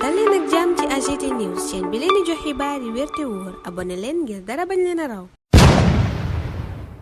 dal leen ak jàmm ci AGT News chaîne bi leen di jox xibaar yi wér te wóor abonné leen ngir dara bañ leen a raw.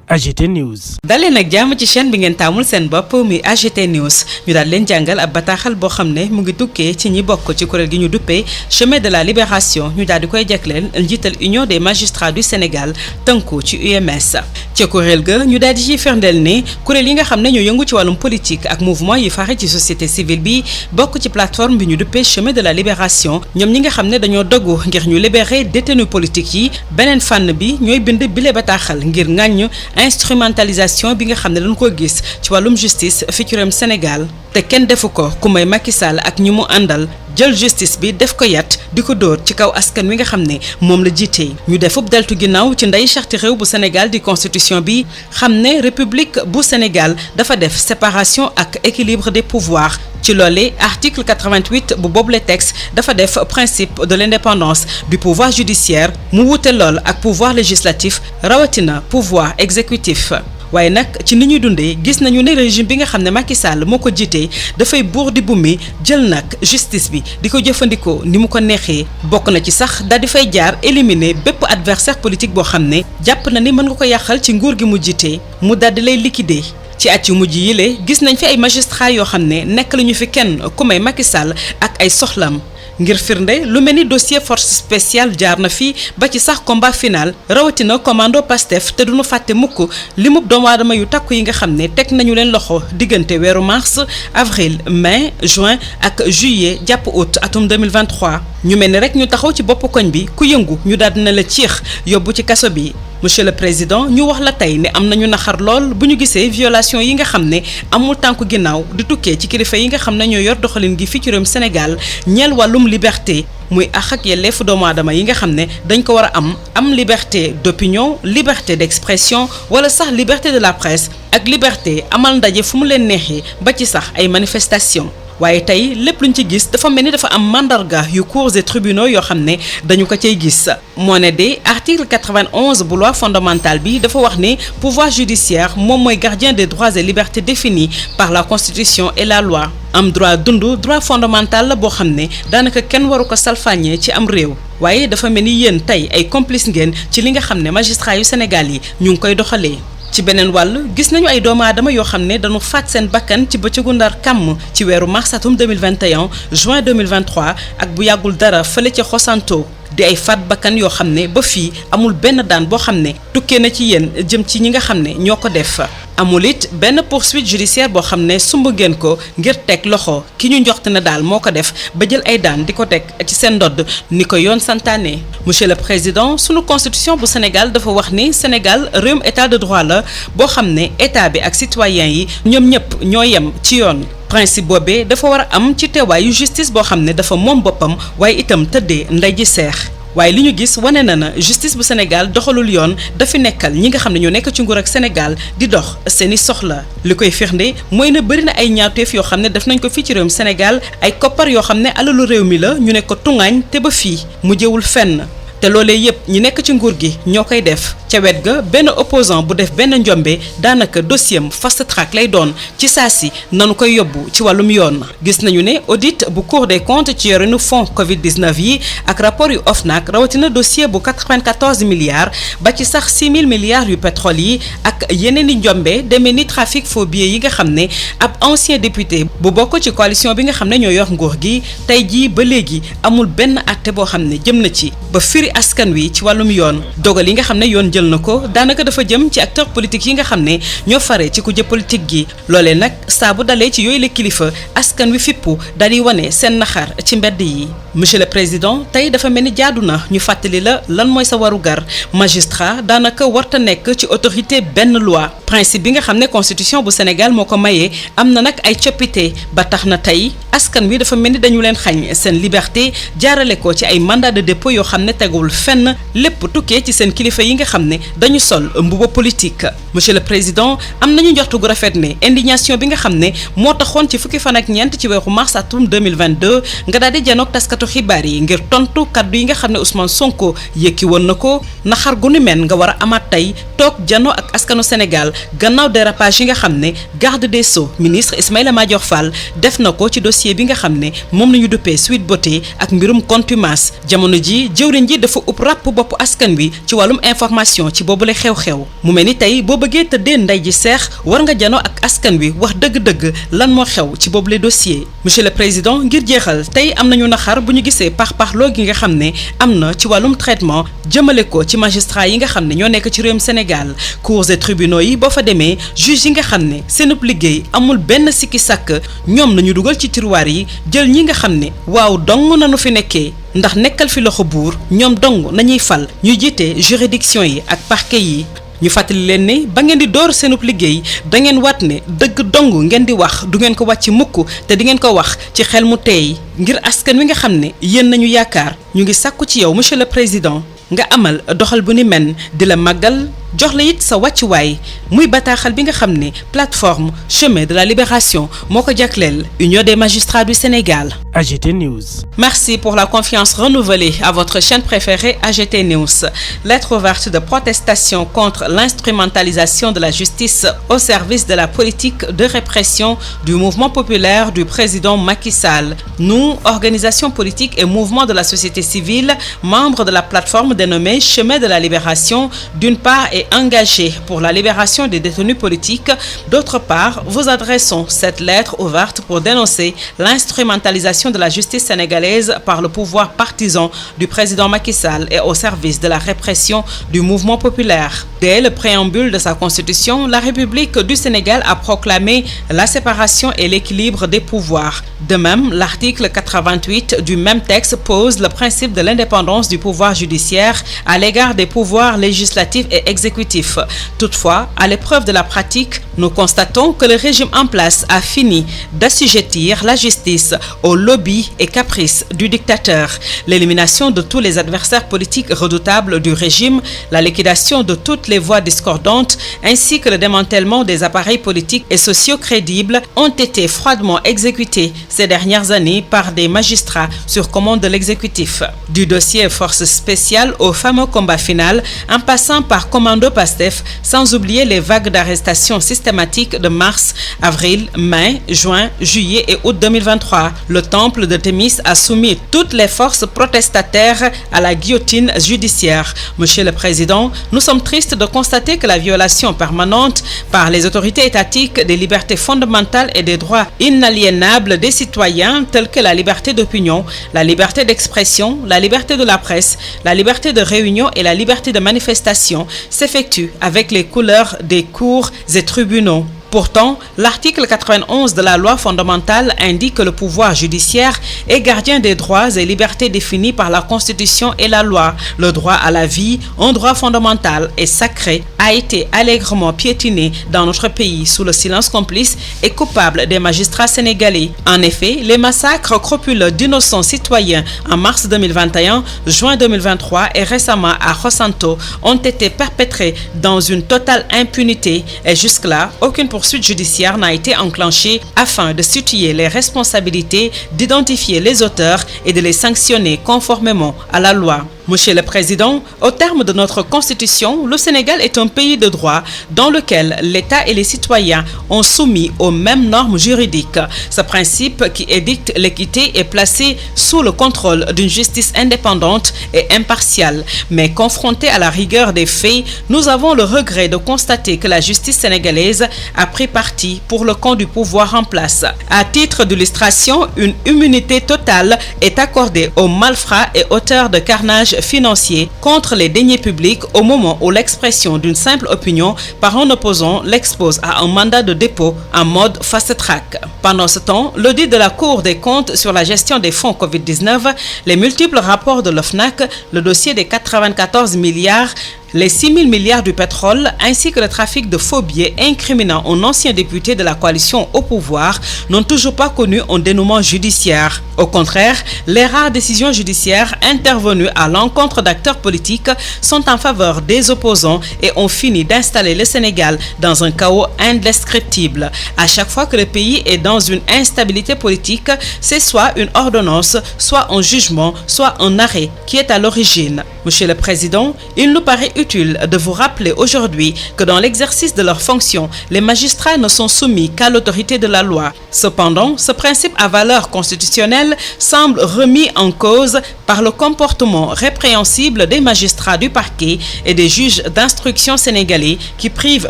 AGT News. daleen ak jàmm ci chaîne bi ngeen taamul seen bopp muy AGT News ñu daal leen jàngal ab bataaxal boo xam ne mu ngi tukkee ci ñi bokk ci kuréel gi ñu duppee chemin de la libération ñu daal di koy jagleel njiital union des magistrats du Sénégal tënku ci UMS. ca kuréel ga ñu daal di ciy firndeel ne kuréel yi nga xam ne ñoo yëngu ci wàllum politique ak mouvement yi fare ci société civile bi bokk ci plateforme bi ñu duppee chemin de la libération ñoom ñi nga xam ne dañoo dogu ngir ñu libérer détenus politiques yi beneen fànn bi ñooy bind bile bataaxal ngir ŋàññ instrumentalisation bi nga xam ne dañ ko gis ci wàllum justice fi ci réewum Sénégal te kenn defu ko ku may Macky Sall ak ñi mu àndal jël justice bi def ko yat di ko dóor ci kaw askan wi nga xam ne moom la jiite ñu defub deltu ginnaaw ci ndey charte réew bu Sénégal di constitution bi xam ne république bu Sénégal dafa def séparation ak équilibre des pouvoirs ci loolee article 88 bu boobule texte dafa def principe de l'indépendance du pouvoir judiciaire mu wute lool ak pouvoir législatif rawatina pouvoir exécutif waaye nag ci ni ñuy dundee gis nañu ne régime bi nga xam ne Macky Sall moo ko jiitee dafay buur di bumi jël nag justice bi di ko jëfandikoo ni mu ko neexee bokk na ci sax daal di fay jaar éliminer bépp adversaire politique boo xam ne jàpp na ni mën nga ko yàqal ci nguur gi mu jiitee mu daal di lay liquider. ci at yu mujj yile gis nañ fi ay magistrats yoo xam ne nekk lañu fi kenn ku may Macky Sall ak ay soxlam ngir firnde lu mel ni dossier force spéciale jaar na fi ba ci sax combat final rawatina commando Pastef te duñu fàtte mukk limub doomu aadama yu takku yi nga xam ne teg nañu leen loxo diggante weeru mars avril mai juin ak juillet jàpp août atum 2023 ñu mel ni rek ñu taxaw ci bopp koñ bi ku yëngu ñu daal dina la ciix yóbbu ci kaso bi. Monsieur le Président ñu wax la tey ne am nañu naxar lool bu ñu gisee violation yi nga xam ne amul tànku ginnaaw di tukkee ci kilifa yi nga xam ne ñoo yor doxalin gi fii ci réewum Sénégal ñeel wàllum liberté muy àq ak yelleefu doomu aadama yi nga xam ne dañ ko war a am liberté d'opinion liberté d'expression wala sax liberté de la presse ak liberté amal ndaje fu mu leen neexee ba ci sax ay manifestations. waaye tey lépp luñ ci gis dafa mel ni dafa am mandarga yu cours et tribunaux yoo xam ne dañu ko cay gis moo ne de article 91 bu loi fondamentale bi dafa wax ne pouvoir judiciaire moom mooy gardien des droits et libertés définis par la constitution et la loi am droit dund droit fondamental la boo xam ne daanaka kenn waru ko salfaañee ci am réew waaye dafa mel ni yéen tey ay complice ngeen ci li nga xam ne magistrat yu Sénégal yi ñu ngi koy doxalee. ci beneen wàll gis nañu ay doomu aadama yoo xam ne dañu faat seen bakkan ci bëccëgu ndar kàmm ci weeru mars atum 2021 juin 2023 ak bu yàggul dara fële ca Xosanto di ay faat bakkan yoo xam ne ba fii amul benn daan boo xam ne tukkee na ci yéen jëm ci ñi nga xam ne ñoo ko def amul it benn poursuite judiciaire boo xam ne sumb ngeen ko ngir teg loxo ki ñu njoxte na daal moo ko def ba jël ay daan di ko teg ci seen ndodd ni ko yoon santaane. Monsieur le Président sunu constitution bu Sénégal dafa wax ni Sénégal réewum état de droit la boo xam ne état bi ak citoyen yi ñoom ñëpp ñoo yem ci yoon. principe boobee dafa war a am ci teewaayu justice boo xam ne dafa moom boppam waaye itam tëddee ndey ji seex waaye li ñu gis wane na justice bu Sénégal doxalul yoon dafi nekkal ñi nga xam ne ñoo nekk ci nguur ak Sénégal di dox seeni soxla li koy firnde mooy na bëri na ay ñaawteef yoo xam ne def nañ ko fii ci réewum Sénégal ay koppar yoo xam ne alalu réew mi la ñu ne ko tuŋaañ te ba fii mu jëwul fenn te loolee yépp ñi nekk ci nguur gi ñoo koy def ca wet ga benn opposant bu def benn njombe daanaka dossier am fast track lay doon ci saa si nanu koy yóbbu ci wàllum yoon gis nañu ne audit bu Cour des comptes ci yorinu fonds Covid 19 yi ak rapport yu OFNAC rawatina dossier bu 94 milliards ba ci sax 6 000 milliards yu pétrole yi ak yeneen i njombe demee ni trafic faux billets yi nga xam ne ab ancien député bu bokk ci coalition bi nga xam ne ñoo yor nguur gi tey jii ba léegi amul benn àtte boo xam ne jëm na ci ba firi askan wi ci wàllum yoon dogal yi nga xam ne yoon jël na ko daanaka dafa jëm ci acteurs politiques yi nga xam ne ñoo fare ci kujje politique gi loolee nag saa bu dalee ci yooyu la kilifa askan wi fippu daal di wane seen naxar ci mbedd yi. Monsieur le Président tey dafa mel ni jaadu na ñu fàttali la lan mooy sa warugar magistrat daanaka warta nekk ci autorité benn loi principe bi nga xam ne constitution bu Sénégal moo ko mayee am na nag ay coppite ba tax na tey askan wi dafa mel ni dañu leen xañ seen liberté jaarale ko ci ay mandat de dépôt yoo xam ne tegu teguwul fenn lépp tukkee ci seen kilifa yi nga xam ne dañu sol mbuba politique. monsieur le président am nañu njortu gu rafet ne indignation bi nga xam ne moo taxoon ci fukki fan ak ñeent ci weeru mars atum 2022 nga daal di janoog taskatu xibaar yi ngir tontu kaddu yi nga xam ne Ousmane Sonko yëkki woon na ko naxar gu ni mel nga war a amaat tey toog janoo ak askanu Sénégal gannaaw dérapage yi nga xam ne garde des Sceaux ministre Ismaïla Madior Fall def na ko ci dossier bi nga xam ne moom la ñu duppee Sweet Beauté ak mbirum contumace jamono ji jëwriñ ji dafa upp ràpp bopp askan wi ci wàllum information ci boobule xew-xew mu mel ni tey boo bëggee tëddee nday ji seex war nga janoo ak askan wi wax dëgg-dëgg lan moo xew ci boobule dossier. monsieur le président ngir jeexal tey am nañu naxar bu ñu gisee parparloo gi nga xam ne am na ci wàllum traitement jëmale ko ci magistrat yi nga xam ne ñoo nekk ci réewum Sénégal cours et tribunaux yi boo fa demee juge yi nga xam ne seenub liggéey amul benn sikki sàkk ñoom nañu dugal ci tiroir yi jël ñi nga xam ne waaw dong nañu fi nekkee ndax nekkal fi loxo buur ñoom dong nañuy fal ñuy jiite juridiction yi ak parquet yi. ñu fàttali leen ne ba ngeen di door seenub liggéey da ngeen waat ne dëgg dong ngeen di wax du ngeen ko wàcc mukk te di ngeen ko wax ci xel mu teey ngir askan wi nga xam ne yéen nañu yaakaar ñu ngi sàkku ci yow monsieur le président nga amal doxal bu ni men di la màggal jox la it sa wàccuwaay muy bataaxal bi nga xam ne plateforme chemin de la libération moo ko jagleel Union des magistrats du Sénégal. AGT News. Merci pour la confiance renouvelée à votre chaîne préférée AGT News. Lettre ouverte de protestation contre l'instrumentalisation de la justice au service de la politique de répression du mouvement populaire du président Macky Sall. Nous, organisations politiques et mouvements de la société civile, membres de la plateforme dénommée Chemin de la libération, d'une part est engagé pour la libération des détenus politiques. D'autre part, vous adressons cette lettre ouverte pour dénoncer l'instrumentalisation de la justice sénégalaise par le pouvoir partisan du président Macky Sall et au service de la répression du mouvement populaire. Dès le préambule de sa constitution, la République du Sénégal a proclamé la séparation et l'équilibre des pouvoirs. De même, l'article 88 du même texte pose le principe de l'indépendance du pouvoir judiciaire à l'égard des pouvoirs législatifs et exécutifs. Toutefois, à l'épreuve de la pratique, nous constatons que le régime en place a fini d'assujettir la justice aux lobbies et caprices du dictateur. L'élimination de tous les adversaires politiques redoutables du régime, la liquidation de toutes les voix discordantes, ainsi que le démantèlement des appareils politiques et sociaux crédibles ont été froidement exécutés ces dernières années par des magistrats sur commande de l'exécutif. Du dossier force spéciale au fameux combat final, en passant par commando Pastef, sans oublier les vagues d'arrestations systématiques de mars, avril, mai, juin, juillet et août 2023. Le temple de Thémis a soumis toutes les forces protestataires à la guillotine judiciaire. Monsieur le Président, nous sommes tristes de constater que la violation permanente par les autorités étatiques des libertés fondamentales et des droits inaliénables des citoyens tels que la liberté d'opinion, la liberté d'expression, la liberté de la presse, la liberté de réunion et la liberté de manifestation s'effectue avec les couleurs des cours et tribunaux. Pourtant, l'article 91 de la loi fondamentale indique que le pouvoir judiciaire est gardien des droits et libertés définis par la Constitution et la loi. Le droit à la vie, un droit fondamental et sacré, a été allègrement piétiné dans notre pays sous le silence complice et coupable des magistrats sénégalais. En effet, les massacres crapuleux d'innocents citoyens en mars 2021, juin 2023 et récemment à Khossanto ont été perpétrés dans une totale impunité et jusque-là, aucune poursuite judiciaire n'a été enclenchée afin de situer les responsabilités, d'identifier les auteurs et de les sanctionner conformément à la loi. Monsieur le Président, au terme de notre Constitution, le Sénégal est un pays de droit dans lequel l'État et les citoyens ont soumis aux mêmes normes juridiques. Ce principe qui édicte l'équité est placé sous le contrôle d'une justice indépendante et impartiale. Mais confronté à la rigueur des faits, nous avons le regret de constater que la justice sénégalaise a pris parti pour le camp du pouvoir en place. À titre d'illustration, une immunité totale est accordée aux malfrats et auteurs de carnage financier contre les deniers publics au moment où l'expression d'une simple opinion par un opposant l'expose à un mandat de dépôt en mode fast-track. Pendant ce temps, l'audit de la Cour des comptes sur la gestion des fonds Covid-19, les multiples rapports de l'OFNAC, le dossier des 94 milliards Les 6 000 milliards du pétrole ainsi que le trafic de faux billets incriminant un ancien député de la coalition au pouvoir n'ont toujours pas connu un dénouement judiciaire. Au contraire, les rares décisions judiciaires intervenues à l'encontre d'acteurs politiques sont en faveur des opposants et ont fini d'installer le Sénégal dans un chaos indescriptible. À chaque fois que le pays est dans une instabilité politique, c'est soit une ordonnance, soit un jugement, soit un arrêt qui est à l'origine. Monsieur le Président, il nous paraît utile de vous rappeler aujourd'hui que dans l'exercice de leurs fonctions, les magistrats ne sont soumis qu'à l'autorité de la loi. Cependant, ce principe à valeur constitutionnelle semble remis en cause par le comportement répréhensible des magistrats du parquet et des juges d'instruction sénégalais qui privent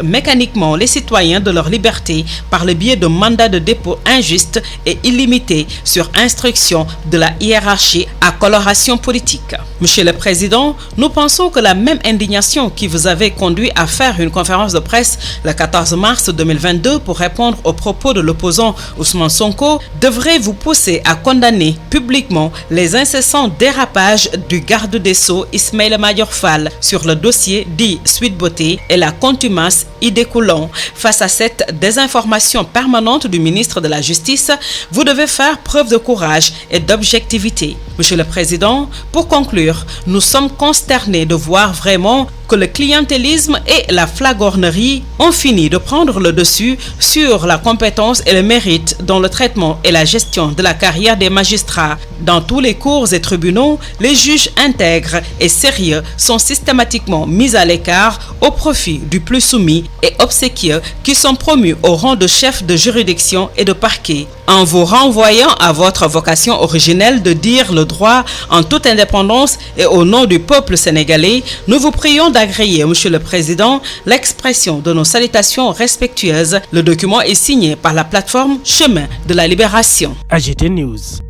mécaniquement les citoyens de leur liberté par le biais de mandats de dépôt injustes et illimités sur instruction de la hiérarchie à coloration politique. Monsieur le Président, nous pensons que la même indignation qui vous avait conduit à faire une conférence de presse le 14 mars 2022 pour répondre aux propos de l'opposant Ousmane Sonko devrait vous pousser à condamner publiquement les incessants dérapages du garde des Sceaux Ismaïla Madior Fall sur le dossier dit Sweet Beauté et la contumace y découlant. Face à cette désinformation permanente du ministre de la Justice, vous devez faire preuve de courage et d'objectivité. Monsieur le Président, pour conclure, nous sommes consternés de voir vraiment que le clientélisme et la flagornerie ont fini de prendre le dessus sur la compétence et le mérite dans le traitement et la gestion de la carrière des magistrats. Dans tous les cours et tribunaux, les juges intègres et sérieux sont systématiquement mis à l'écart au profit du plus soumis et obséquieux qui sont promus au rang de chef de juridiction et de parquet. En vous renvoyant à votre vocation originelle de dire le droit en toute indépendance et au nom du peuple sénégalais, nous vous prions d'agréer, Monsieur le Président, l'expression de nos salutations respectueuses. Le document est signé par la plateforme Chemin de la Libération. AGT News.